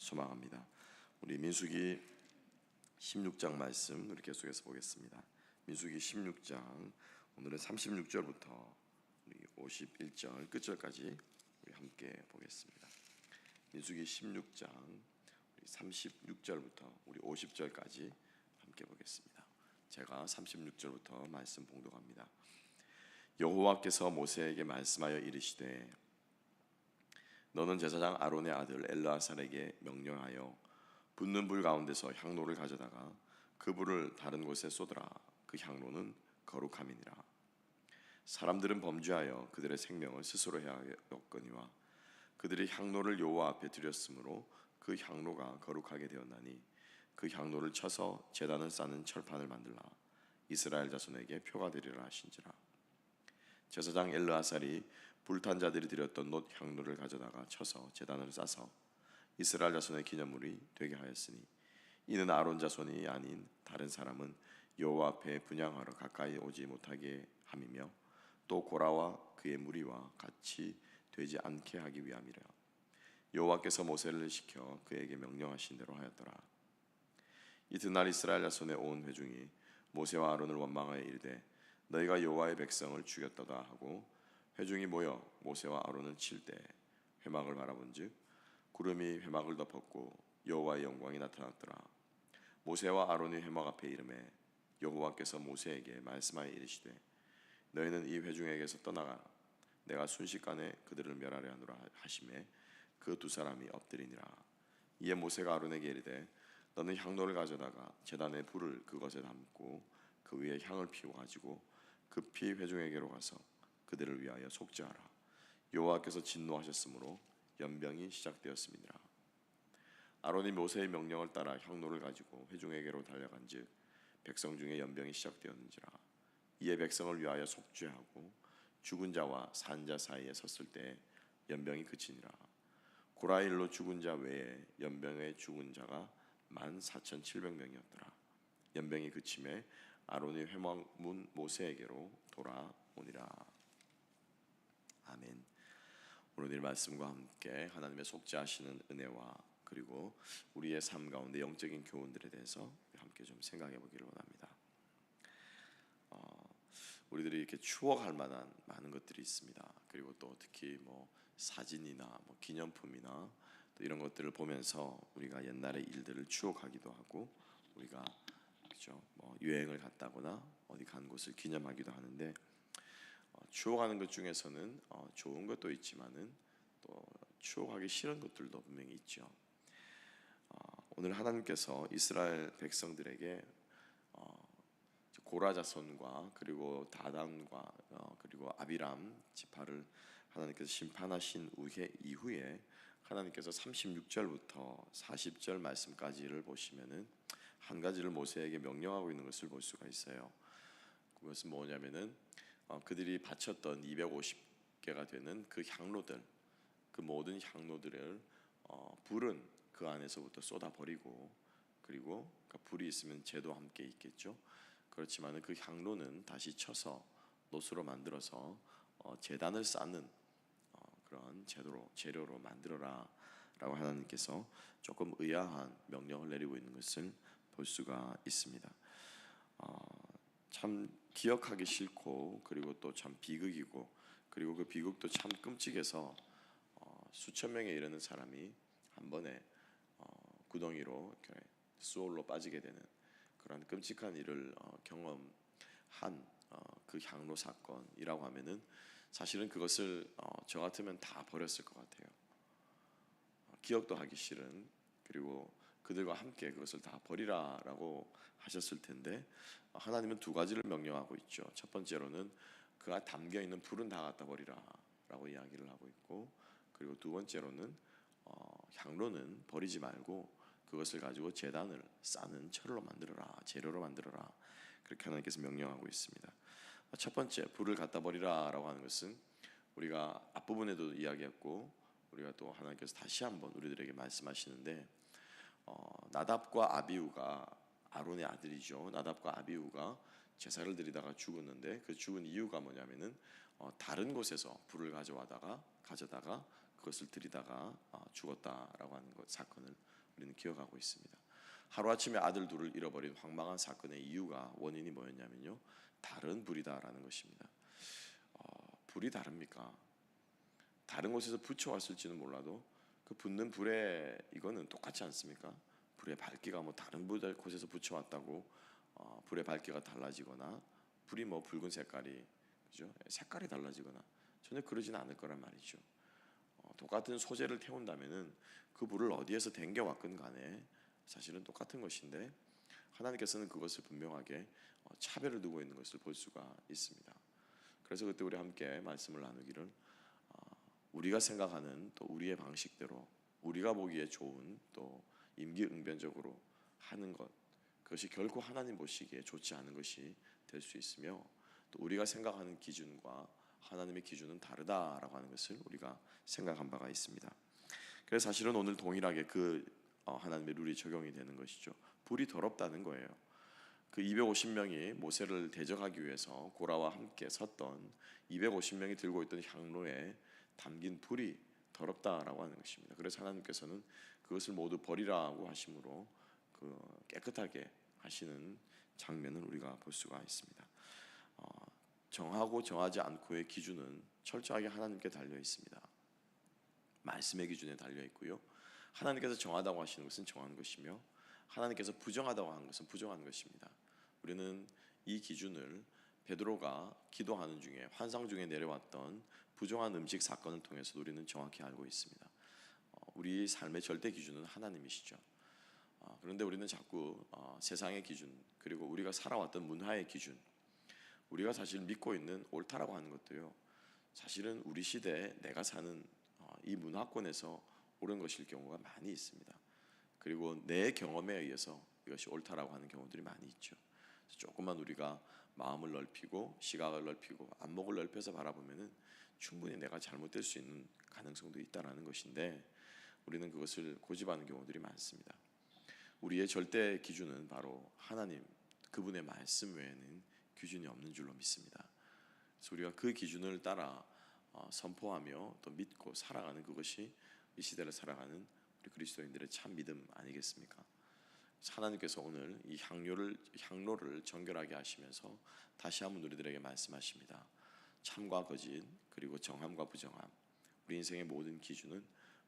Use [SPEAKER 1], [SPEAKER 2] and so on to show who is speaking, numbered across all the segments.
[SPEAKER 1] 소망합니다. 우리 민수기 16장 말씀 우리 계속해서 보겠습니다. 민수기 16장 오늘은 36절부터 우리 51절 끝절까지 우리 함께 보겠습니다. 민수기 16장 우리 36절부터 우리 50절까지 함께 보겠습니다. 제가 36절부터 말씀 봉독합니다. 여호와께서 모세에게 말씀하여 이르시되 너는 제사장 아론의 아들 엘르아살에게 명령하여 붙는 불 가운데서 향로를 가져다가 그 불을 다른 곳에 쏟으라. 그 향로는 거룩함이니라. 사람들은 범죄하여 그들의 생명을 스스로 해하였거니와 그들이 향로를 여호와 앞에 드렸으므로 그 향로가 거룩하게 되었나니 그 향로를 쳐서 제단을 쌓는 철판을 만들라. 이스라엘 자손에게 표가 되리라 하신지라. 제사장 엘르아살이 불탄 자들이 드렸던 놋 향로를 가져다가 쳐서 제단을 쌓아서 이스라엘 자손의 기념물이 되게 하였으니 이는 아론 자손이 아닌 다른 사람은 여호와 앞에 분향하러 가까이 오지 못하게 함이며 또 고라와 그의 무리와 같이 되지 않게 하기 위함이라. 여호와께서 모세를 시켜 그에게 명령하신 대로 하였더라. 이튿날 이스라엘 자손의 온 회중이 모세와 아론을 원망하여 이르되 너희가 여호와의 백성을 죽였도다 하고 회중이 모여 모세와 아론을 칠 때 회막을 바라본즉 구름이 회막을 덮었고 여호와의 영광이 나타났더라. 모세와 아론이 회막 앞에 이르매 여호와께서 모세에게 말씀하여 이르시되 너희는 이 회중에게서 떠나가 내가 순식간에 그들을 멸하려 하노라 하시매 그 두 사람이 엎드리니라. 이에 모세가 아론에게 이르되 너는 향로를 가져다가 제단의 불을 그것에 담고 그 위에 향을 피워 가지고 급히 회중에게로 가서 그들을 위하여 속죄하라. 여호와께서 진노하셨으므로 연병이 시작되었음이니라. 아론이 모세의 명령을 따라 향로를 가지고 회중에게로 달려간즉 백성 중에 연병이 시작되었는지라. 이에 백성을 위하여 속죄하고 죽은 자와 산 자 사이에 섰을 때 연병이 그치니라. 고라일로 죽은 자 외에 연병에 죽은 자가 14,700명이었더라. 연병이 그침에 아론이 회막문 모세에게로 돌아오니라. 아멘. 오늘 이 말씀과 함께 하나님의 속죄하시는 은혜와 그리고 우리의 삶 가운데 영적인 교훈들에 대해서 함께 좀 생각해 보기를 원합니다. 우리들이 이렇게 추억할 만한 많은 것들이 있습니다. 그리고 또 특히 사진이나 기념품이나 또 이런 것들을 보면서 우리가 옛날의 일들을 추억하기도 하고 우리가 그렇죠? 여행을 갔다거나 어디 간 곳을 기념하기도 하는데 추억하는 것 중에서는 좋은 것도 있지만은 또 추억하기 싫은 것들도 분명히 있죠. 오늘 하나님께서 이스라엘 백성들에게 고라 자손과 그리고 다단과 그리고 아비람 지파를 하나님께서 심판하신 이후에 하나님께서 36절부터 40절 말씀까지를 보시면은 한 가지를 모세에게 명령하고 있는 것을 볼 수가 있어요. 그것은 뭐냐면은 그들이 바쳤던 250개가 되는 그 향로들, 그 모든 향로들을 불은 그 안에서부터 쏟아버리고 그리고 불이 있으면 재도 함께 있겠죠. 그렇지만은 그 향로는 다시 쳐서 놋으로 만들어서 제단을 쌓는 그런 재료로 만들어라 라고 하나님께서 조금 의아한 명령을 내리고 있는 것을 볼 수가 있습니다. 참 기억하기 싫고 그리고 또 참 비극이고 그리고 그 비극도 참 끔찍해서 수천 명에 이르는 사람이 한 번에 구덩이로 이렇게 수올로 빠지게 되는 그런 끔찍한 일을 경험한 그 향로 사건이라고 하면은 사실은 그것을 저 같으면 다 버렸을 것 같아요. 기억도 하기 싫은 그리고 그들과 함께 그것을 다 버리라라고 하셨을 텐데 하나님은 두 가지를 명령하고 있죠. 첫 번째로는 그 안에 담겨 있는 불은 다 갖다 버리라라고 이야기를 하고 있고 그리고 두 번째로는 향로는 버리지 말고 그것을 가지고 제단을 쌓는 철로 만들어라, 재료로 만들어라 그렇게 하나님께서 명령하고 있습니다. 첫 번째 불을 갖다 버리라라고 하는 것은 우리가 앞부분에도 이야기했고 우리가 또 하나님께서 다시 한번 우리들에게 말씀하시는데 나답과 아비후가 아론의 아들이죠. 나답과 아비후가 제사를 드리다가 죽었는데 그 죽은 이유가 뭐냐면은 다른 곳에서 불을 가져다가 그것을 드리다가 죽었다라고 하는 사건을 우리는 기억하고 있습니다. 하루아침에 아들 둘을 잃어버린 황망한 사건의 이유가 원인이 뭐였냐면요, 다른 불이다라는 것입니다. 불이 다릅니까? 다른 곳에서 붙여왔을지는 몰라도 그 붙는 불에 이거는 똑같지 않습니까? 불의 밝기가 뭐 다른 곳에서 붙여왔다고 불의 밝기가 달라지거나 불이 뭐 붉은 색깔이, 그죠? 색깔이 달라지거나 전혀 그러지는 않을 거란 말이죠. 똑같은 소재를 태운다면은 그 불을 어디에서 댕겨왔건 간에 사실은 똑같은 것인데 하나님께서는 그것을 분명하게 차별을 두고 있는 것을 볼 수가 있습니다. 그래서 그때 우리 함께 말씀을 나누기를, 우리가 생각하는 또 우리의 방식대로 우리가 보기에 좋은 또 임기응변적으로 하는 것, 그것이 결코 하나님 보시기에 좋지 않은 것이 될 수 있으며, 또 우리가 생각하는 기준과 하나님의 기준은 다르다라고 하는 것을 우리가 생각한 바가 있습니다. 그래서 사실은 오늘 동일하게 그 하나님의 룰이 적용이 되는 것이죠. 불이 더럽다는 거예요. 그 250명이 모세를 대적하기 위해서 고라와 함께 섰던 250명이 들고 있던 향로에 담긴 불이 더럽다라고 하는 것입니다. 그래서 하나님께서는 그것을 모두 버리라고 하심으로 그 깨끗하게 하시는 장면을 우리가 볼 수가 있습니다. 정하고 정하지 않고의 기준은 철저하게 하나님께 달려 있습니다. 말씀의 기준에 달려 있고요. 하나님께서 정하다고 하시는 것은 정한 것이며 하나님께서 부정하다고 하는 것은 부정한 것입니다. 우리는 이 기준을 베드로가 기도하는 중에 환상 중에 내려왔던 부정한 음식 사건을 통해서 우리는 정확히 알고 있습니다. 우리 삶의 절대 기준은 하나님이시죠. 그런데 우리는 자꾸 세상의 기준, 그리고 우리가 살아왔던 문화의 기준, 우리가 사실 믿고 있는 옳다라고 하는 것도요, 사실은 우리 시대에 내가 사는 이 문화권에서 옳은 것일 경우가 많이 있습니다. 그리고 내 경험에 의해서 이것이 옳다라고 하는 경우들이 많이 있죠. 조금만 우리가 마음을 넓히고 시각을 넓히고 안목을 넓혀서 바라보면은 충분히 내가 잘못될 수 있는 가능성도 있다라는 것인데, 우리는 그것을 고집하는 경우들이 많습니다. 우리의 절대 기준은 바로 하나님, 그분의 말씀 외에는 기준이 없는 줄로 믿습니다. 그래서 우리가 그 기준을 따라 선포하며 또 믿고 살아가는 그것이 이 시대를 살아가는 우리 그리스도인들의 참 믿음 아니겠습니까? 하나님께서 오늘 이 향로를 정결하게 하시면서 다시 한번 우리들에게 말씀하십니다. 참과 거짓, 그리고 정함과 부정함, 우리 인생의 모든 기준은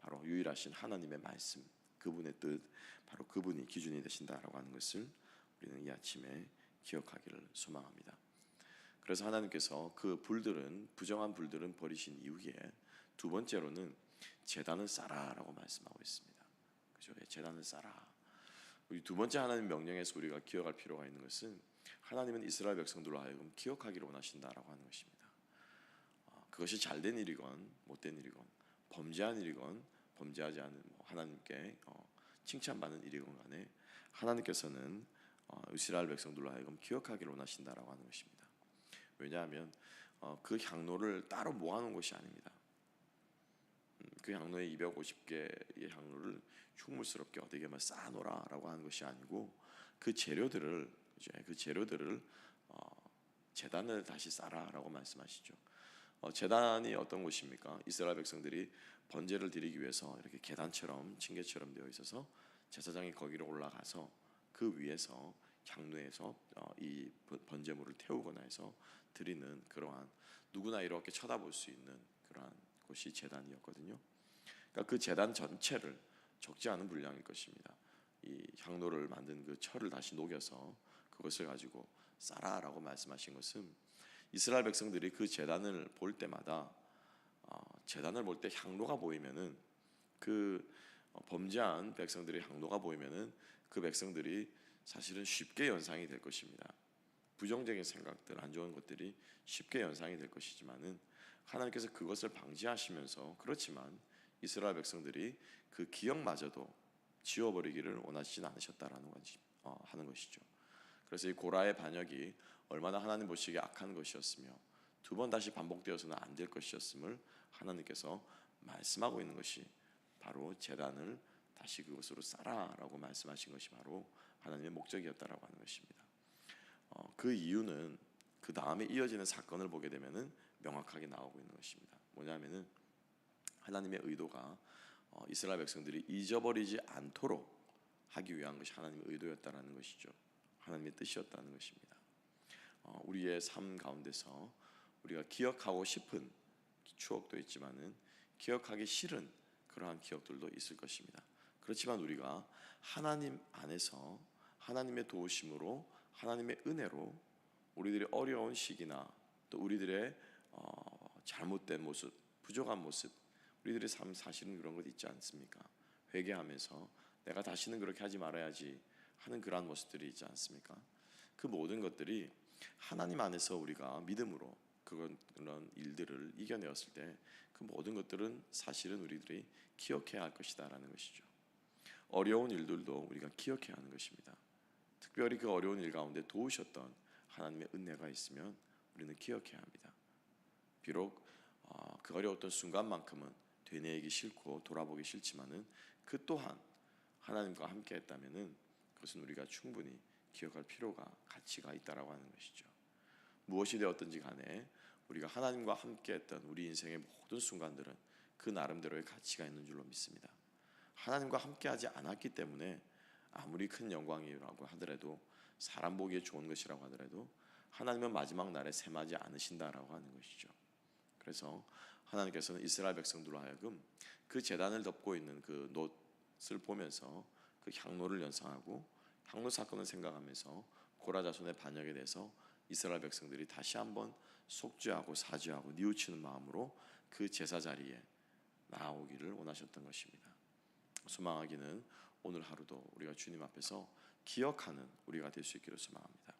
[SPEAKER 1] 바로 유일하신 하나님의 말씀, 그분의 뜻, 바로 그분이 기준이 되신다라고 하는 것을 우리는 이 아침에 기억하기를 소망합니다. 그래서 하나님께서 그 불들은, 부정한 불들은 버리신 이후에 두 번째로는 제단을 쌓아라라고 말씀하고 있습니다. 그죠? 제단을 쌓아. 우리 두 번째 하나님 명령에서 우리가 기억할 필요가 있는 것은, 하나님은 이스라엘 백성들로 하여금 기억하기를 원하신다라고 하는 것입니다. 그것이 잘된 일이건 못된 일이건, 범죄한 일이건 범죄하지 않은 하나님께 칭찬받는 일이건 간에 하나님께서는 이스라엘 백성들로 하여금 기억하기를 원하신다라고 하는 것입니다. 왜냐하면 그 향로를 따로 모아놓은 것이 아닙니다. 그 향로에 250개의 향로를 흉물스럽게 어떻게 쌓아놓으라라고 하는 것이 아니고, 그 재료들을 제단을 다시 쌓아라라고 말씀하시죠. 제단이 어떤 곳입니까? 이스라엘 백성들이 번제를 드리기 위해서 이렇게 계단처럼 층계처럼 되어 있어서 제사장이 거기로 올라가서 그 위에서 향로에서 이 번제물을 태우거나 해서 드리는, 그러한 누구나 이렇게 쳐다볼 수 있는 그러한 곳이 제단이었거든요. 그러니까 그 제단 전체를, 적지 않은 분량일 것입니다, 이 향로를 만든 그 철을 다시 녹여서 그것을 가지고 쌓아라라고 말씀하신 것은, 이스라엘 백성들이 그 제단을 볼 때마다 제단을 볼 때 향로가 보이면은, 그 범죄한 백성들의 향로가 보이면은 그 백성들이 사실은 쉽게 연상이 될 것입니다. 부정적인 생각들, 안 좋은 것들이 쉽게 연상이 될 것이지만은 하나님께서 그것을 방지하시면서, 그렇지만 이스라엘 백성들이 그 기억마저도 지워버리기를 원하시진 않으셨다라는 것이 하는 것이죠. 그래서 이 고라의 반역이 얼마나 하나님 보시기에 악한 것이었으며 두 번 다시 반복되어서는 안 될 것이었음을 하나님께서 말씀하고 있는 것이, 바로 제단을 다시 그것으로 쌓아라라고 말씀하신 것이 바로 하나님의 목적이었다라고 하는 것입니다. 그 이유는 그 다음에 이어지는 사건을 보게 되면은 명확하게 나오고 있는 것입니다. 뭐냐면은 하나님의 의도가 이스라엘 백성들이 잊어버리지 않도록 하기 위한 것이 하나님의 의도였다라는 것이죠. 하나님의 뜻이었다는 것입니다. 우리의 삶 가운데서 우리가 기억하고 싶은 추억도 있지만은 기억하기 싫은 그러한 기억들도 있을 것입니다. 그렇지만 우리가 하나님 안에서 하나님의 도우심으로 하나님의 은혜로 우리들의 어려운 시기나 또 우리들의 잘못된 모습, 부족한 모습, 우리들의 삶 사실은 그런 것 있지 않습니까? 회개하면서 내가 다시는 그렇게 하지 말아야지 하는 그러한 모습들이 있지 않습니까? 그 모든 것들이 하나님 안에서 우리가 믿음으로 그런 일들을 이겨내었을 때 그 모든 것들은 사실은 우리들이 기억해야 할 것이다라는 것이죠. 어려운 일들도 우리가 기억해야 하는 것입니다. 특별히 그 어려운 일 가운데 도우셨던 하나님의 은혜가 있으면 우리는 기억해야 합니다. 비록 그 어려웠던 순간만큼은 되뇌이기 싫고 돌아보기 싫지만은 그 또한 하나님과 함께했다면은 그것은 우리가 충분히 기억할 필요가 가치가 있다라고 하는 것이죠. 무엇이 되었든지 간에 우리가 하나님과 함께했던 우리 인생의 모든 순간들은 그 나름대로의 가치가 있는 줄로 믿습니다. 하나님과 함께하지 않았기 때문에 아무리 큰 영광이라고 하더라도 사람 보기에 좋은 것이라고 하더라도 하나님은 마지막 날에 셈하지 않으신다라고 하는 것이죠. 그래서 하나님께서는 이스라엘 백성들로 하여금 그 제단을 덮고 있는 그 놋을 보면서 그 향로를 연상하고 향로 사건을 생각하면서 고라 자손의 반역에 대해서 이스라엘 백성들이 다시 한번 속죄하고 사죄하고 뉘우치는 마음으로 그 제사 자리에 나아오기를 원하셨던 것입니다. 소망하기는 오늘 하루도 우리가 주님 앞에서 기억하는 우리가 될 수 있기를 소망합니다.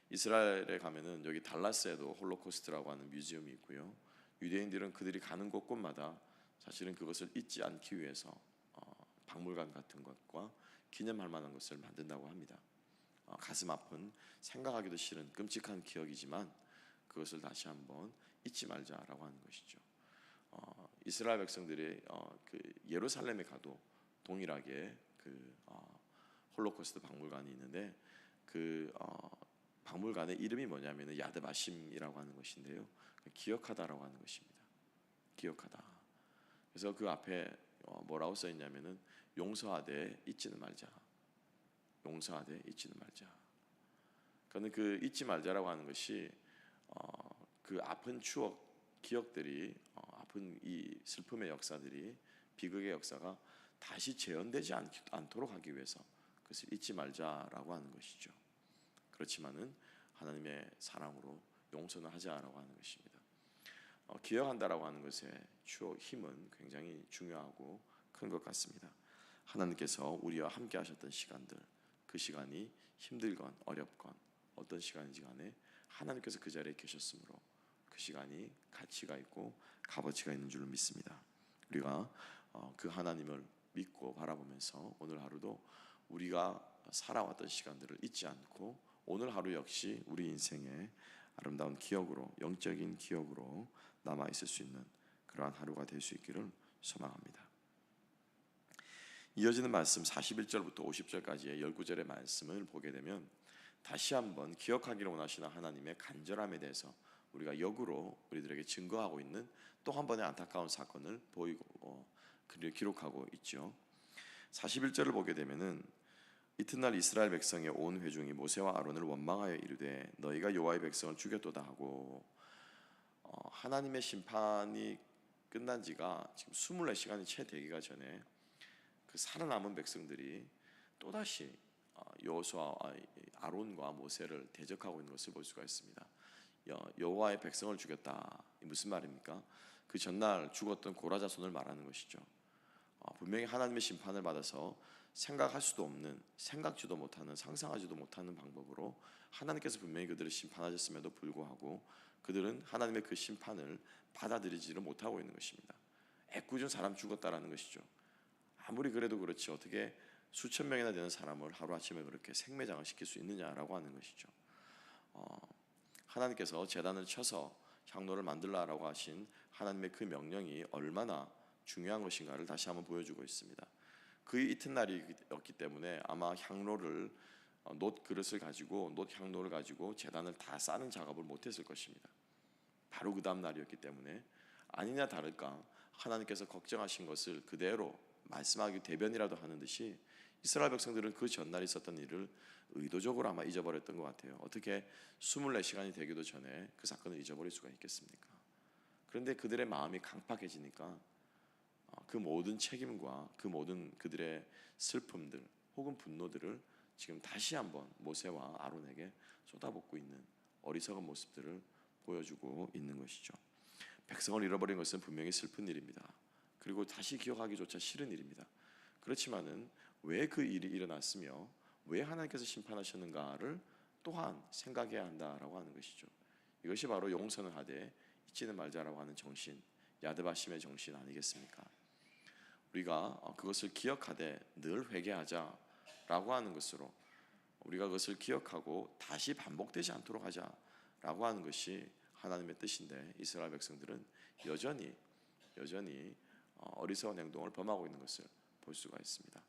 [SPEAKER 1] 이스라엘에 가면은 여기 달라스에도 홀로코스트라고 하는 뮤지엄이 있고요. 유대인들은 그들이 가는 곳곳마다 사실은 그것을 잊지 않기 위해서 박물관 같은 것과 기념할 만한 것을 만든다고 합니다. 가슴 아픈 생각하기도 싫은 끔찍한 기억이지만 그것을 다시 한번 잊지 말자라고 하는 것이죠. 이스라엘 백성들이 그 예루살렘에 가도 동일하게 그 홀로코스트 박물관이 있는데 그 박물관의 이름이 뭐냐면은 야드바심이라고 하는 것인데요. 기억하다라고 하는 것입니다. 기억하다. 그래서 그 앞에 뭐라고 써 있냐면은 용서하되 잊지는 말자. 용서하되 잊지는 말자. 그는 그 잊지 말자라고 하는 것이 그 아픈 추억, 기억들이 아픈 이 슬픔의 역사들이 비극의 역사가 다시 재현되지 않도록 하기 위해서 그것을 잊지 말자라고 하는 것이죠. 그렇지만은 하나님의 사랑으로 용서는 하자라고 하는 것입니다. 기억한다라고 하는 것의 추억 힘은 굉장히 중요하고 큰 것 같습니다. 하나님께서 우리와 함께 하셨던 시간들, 그 시간이 힘들건 어렵건 어떤 시간인지 간에 하나님께서 그 자리에 계셨으므로 그 시간이 가치가 있고 값어치가 있는 줄로 믿습니다. 우리가 그 하나님을 믿고 바라보면서 오늘 하루도 우리가 살아왔던 시간들을 잊지 않고 오늘 하루 역시 우리 인생의 아름다운 기억으로, 영적인 기억으로 남아 있을 수 있는 그러한 하루가 될 수 있기를 소망합니다. 이어지는 말씀 41절부터 50절까지의 19절의 말씀을 보게 되면 다시 한번 기억하기를 원하시는 하나님의 간절함에 대해서 우리가 역으로 우리들에게 증거하고 있는 또 한 번의 안타까운 사건을 보이고 그를 기록하고 있죠. 41절을 보게 되면은 이튿날 이스라엘 백성의 온 회중이 모세와 아론을 원망하여 이르되 너희가 여호와의 백성을 죽였도다 하고 하나님의 심판이 끝난 지가 지금 24시간이 채 되기가 전에 그 살아남은 백성들이 또다시 여호수아 아론과 모세를 대적하고 있는 것을 볼 수가 있습니다. 여호와의 백성을 죽였다. 무슨 말입니까? 그 전날 죽었던 고라 자손을 말하는 것이죠. 분명히 하나님의 심판을 받아서 생각할 수도 없는, 생각지도 못하는, 상상하지도 못하는 방법으로 하나님께서 분명히 그들을 심판하셨음에도 불구하고 그들은 하나님의 그 심판을 받아들이지를 못하고 있는 것입니다. 애꿎은 사람 죽었다라는 것이죠. 아무리 그래도 그렇지 어떻게 수천 명이나 되는 사람을 하루아침에 그렇게 생매장을 시킬 수 있느냐라고 하는 것이죠. 하나님께서 제단을 쳐서 향로를 만들라라고 하신 하나님의 그 명령이 얼마나 중요한 것인가를 다시 한번 보여주고 있습니다. 그 이튿날이었기 때문에 아마 향로를 놋 그릇을 가지고 놋 향로를 가지고 제단을 다 싸는 작업을 못했을 것입니다. 바로 그 다음 날이었기 때문에 아니냐 다를까 하나님께서 걱정하신 것을 그대로 말씀하기 대변이라도 하는 듯이 이스라엘 백성들은 그 전날 있었던 일을 의도적으로 아마 잊어버렸던 것 같아요. 어떻게 24시간이 되기도 전에 그 사건을 잊어버릴 수가 있겠습니까? 그런데 그들의 마음이 강팍해지니까 그 모든 책임과 그 모든 그들의 슬픔들 혹은 분노들을 지금 다시 한번 모세와 아론에게 쏟아붓고 있는 어리석은 모습들을 보여주고 있는 것이죠. 백성을 잃어버린 것은 분명히 슬픈 일입니다. 그리고 다시 기억하기조차 싫은 일입니다. 그렇지만은 왜 그 일이 일어났으며 왜 하나님께서 심판하셨는가를 또한 생각해야 한다라고 하는 것이죠. 이것이 바로 용서는 하되 잊지는 말자라고 하는 정신, 야드바심의 정신 아니겠습니까? 우리가 그것을 기억하되 늘 회개하자라고 하는 것으로 우리가 그것을 기억하고 다시 반복되지 않도록 하자라고 하는 것이 하나님의 뜻인데 이스라엘 백성들은 여전히 어리석은 행동을 범하고 있는 것을 볼 수가 있습니다.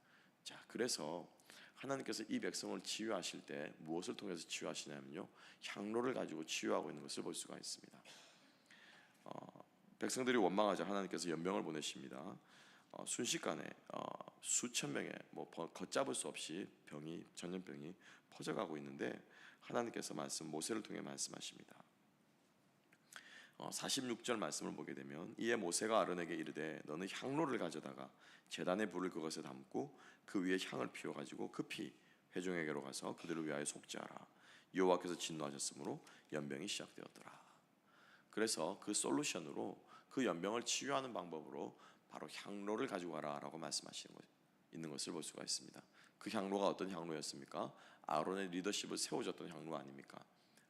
[SPEAKER 1] 자, 그래서 하나님께서 이 백성을 치유하실 때 무엇을 통해서 치유하시냐면요, 향로를 가지고 치유하고 있는 것을 볼 수가 있습니다. 백성들이 원망하자 하나님께서 연병을 보내십니다. 순식간에 수천 명의 걷잡을 수 없이 전염병이 퍼져가고 있는데 하나님께서 모세를 통해 말씀하십니다. 46절 말씀을 보게 되면 이에 모세가 아론에게 이르되 너는 향로를 가져다가 제단의 불을 그것에 담고 그 위에 향을 피워 가지고 급히 회중에게로 가서 그들을 위하여 속죄하라. 여호와께서 진노하셨으므로 연병이 시작되었더라. 그래서 그 솔루션으로 그 연병을 치유하는 방법으로 바로 향로를 가지고 가라라고 말씀하시는 있는 것을 볼 수가 있습니다. 그 향로가 어떤 향로였습니까? 아론의 리더십을 세워줬던 향로 아닙니까?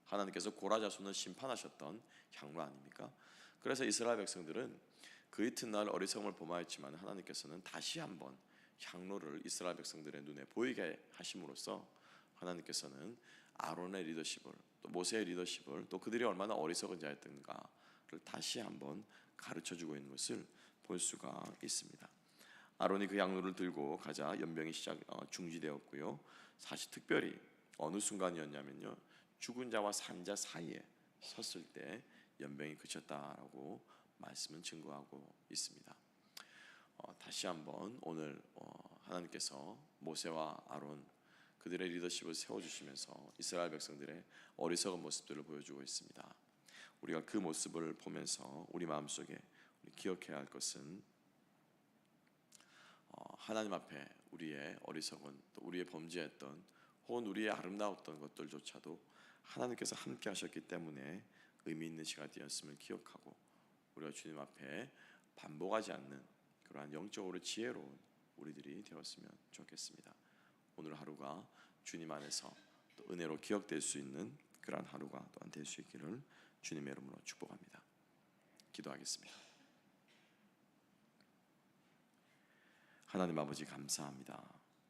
[SPEAKER 1] 하나님께서 고라 자손을 심판하셨던 향로 아닙니까? 그래서 이스라엘 백성들은 그 이튿날 어리석음을 범하였지만 하나님께서는 다시 한번 향로를 이스라엘 백성들의 눈에 보이게 하심으로써 하나님께서는 아론의 리더십을 또 모세의 리더십을 또 그들이 얼마나 어리석은 자였던가를 다시 한번 가르쳐주고 있는 것을 볼 수가 있습니다. 아론이 그 향로를 들고 가자 연병이 중지되었고요. 사실 특별히 어느 순간이었냐면요, 죽은 자와 산 자 사이에 섰을 때 연병이 그쳤다라고 말씀은 증거하고 있습니다. 다시 한번 오늘 하나님께서 모세와 아론 그들의 리더십을 세워주시면서 이스라엘 백성들의 어리석은 모습들을 보여주고 있습니다. 우리가 그 모습을 보면서 우리 마음속에 기억해야 할 것은 하나님 앞에 우리의 어리석은 또 우리의 범죄했던 혹은 우리의 아름다웠던 것들조차도 하나님께서 함께 하셨기 때문에 의미 있는 시간이 되었음을 기억하고 우리가 주님 앞에 반복하지 않는 그러한 영적으로 지혜로운 우리들이 되었으면 좋겠습니다. 오늘 하루가 주님 안에서 또 은혜로 기억될 수 있는 그러한 하루가 또한 될 수 있기를 주님의 이름으로 축복합니다. 기도하겠습니다. 하나님 아버지 감사합니다.